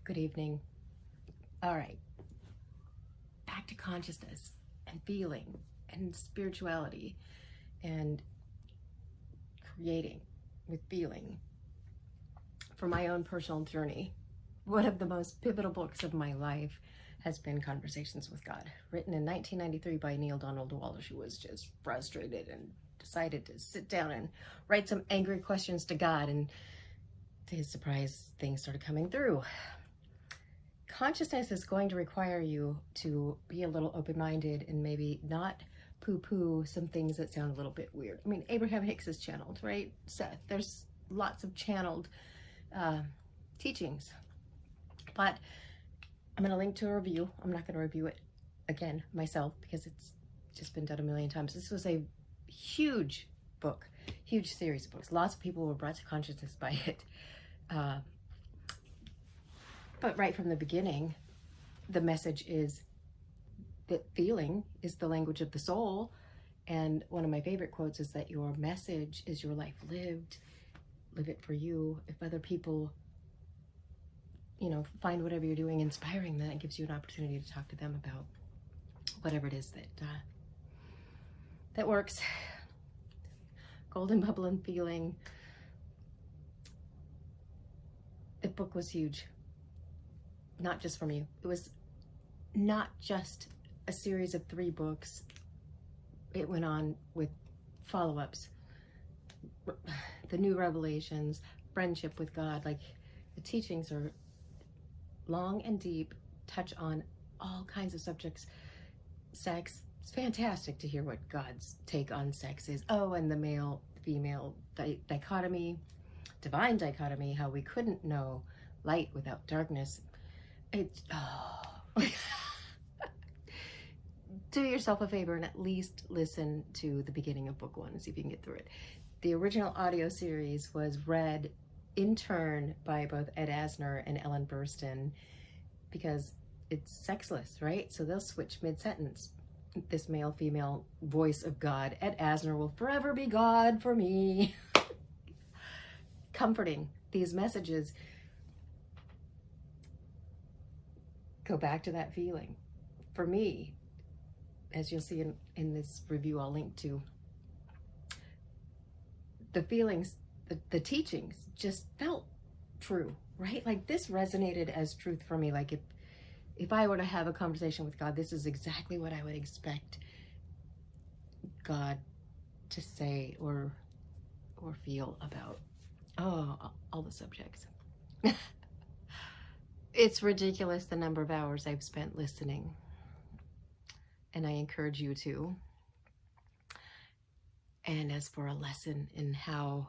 Good evening. All right, back to consciousness and feeling and spirituality and creating with feeling. For my own personal journey, one of the most pivotal books of my life has been Conversations with God, written in 1993 by Neale Donald Walsch, who was just frustrated and decided to sit down and write some angry questions to God, and to his surprise, things started coming through. Consciousness is going to require you to be a little open-minded and maybe not poo-poo some things that sound a little bit weird. I mean, Abraham Hicks is channeled, right? Seth, there's lots of channeled teachings. But I'm going to link to a review. I'm not going to review it again myself because it's just been done a million times. This was a huge book, huge series of books. Lots of people were brought to consciousness by it. But right from the beginning, the message is that feeling is the language of the soul. And one of my favorite quotes is that your message is your life lived. Live it for you. If other people, find whatever you're doing inspiring, then it gives you an opportunity to talk to them about whatever it is that works. Golden Bubble and Feeling. The book was huge. Not just for me. It was not just a series of 3 books. It went on with follow-ups, the new revelations, friendship with God. Like, the teachings are long and deep, touch on all kinds of subjects. Sex, it's fantastic to hear what God's take on sex is. Oh, and the male-female dichotomy, divine dichotomy, how we couldn't know light without darkness. Do yourself a favor and at least listen to the beginning of book 1 and see if you can get through it. The original audio series was read in turn by both Ed Asner and Ellen Burstyn because it's sexless, right? So they'll switch mid-sentence. This male-female voice of God. Ed Asner will forever be God for me. Comforting. These messages go back to that feeling. For me, as you'll see in this review I'll link to, the feelings, the teachings just felt true, right? Like, this resonated as truth for me. Like, if I were to have a conversation with God, this is exactly what I would expect God to say or feel about all the subjects. It's ridiculous the number of hours I've spent listening, and I encourage you to. And as for a lesson in how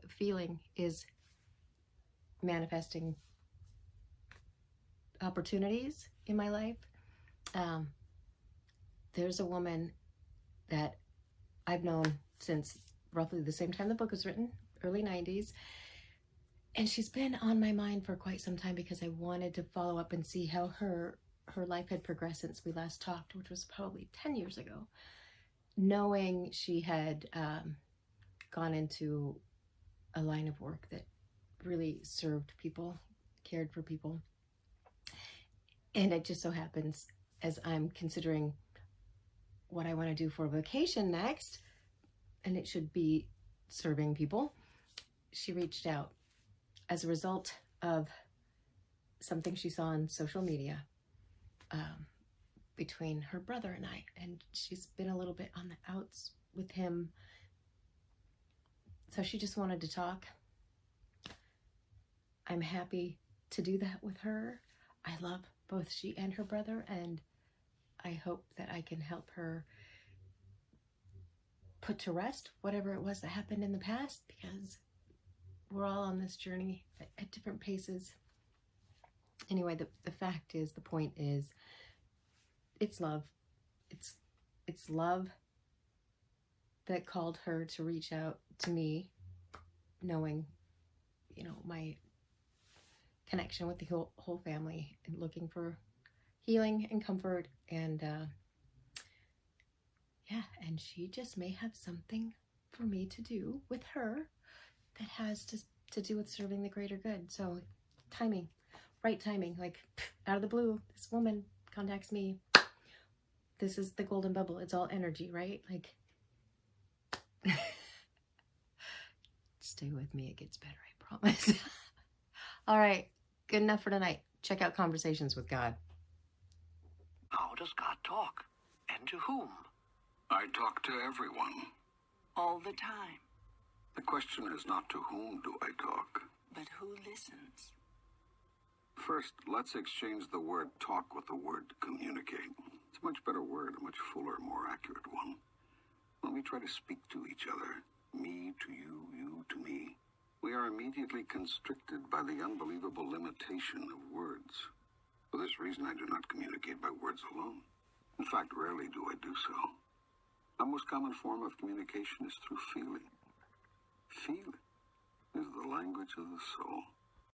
feeling is manifesting opportunities in my life, there's a woman that I've known since roughly the same time the book was written, early 90s. And she's been on my mind for quite some time because I wanted to follow up and see how her life had progressed since we last talked, which was probably 10 years ago. Knowing she had gone into a line of work that really served people, cared for people. And it just so happens, as I'm considering what I want to do for a vacation next, and it should be serving people, she reached out as a result of something she saw on social media between her brother and I. And she's been a little bit on the outs with him. So she just wanted to talk. I'm happy to do that with her. I love both she and her brother, and I hope that I can help her put to rest whatever it was that happened in the past, because we're all on this journey at different paces. Anyway, the fact is, the point is, it's love. It's love that called her to reach out to me, knowing, my connection with the whole family and looking for healing and comfort. And and she just may have something for me to do with her that has to do with serving the greater good. So timing, right timing, like out of the blue, this woman contacts me. This is the golden bubble. It's all energy, right? Like, stay with me. It gets better, I promise. All right. Good enough for tonight. Check out Conversations with God. How does God talk? And to whom? I talk to everyone. All the time. The question is not to whom do I talk, But who listens? First, let's exchange the word talk with the word communicate. It's a much better word, a much fuller, more accurate one. When we try to speak to each other, me to you, you to me, we are immediately constricted by the unbelievable limitation of words. For this reason, I do not communicate by words alone. In fact, rarely do I do so. The most common form of communication is through feeling. Feeling is the language of the soul.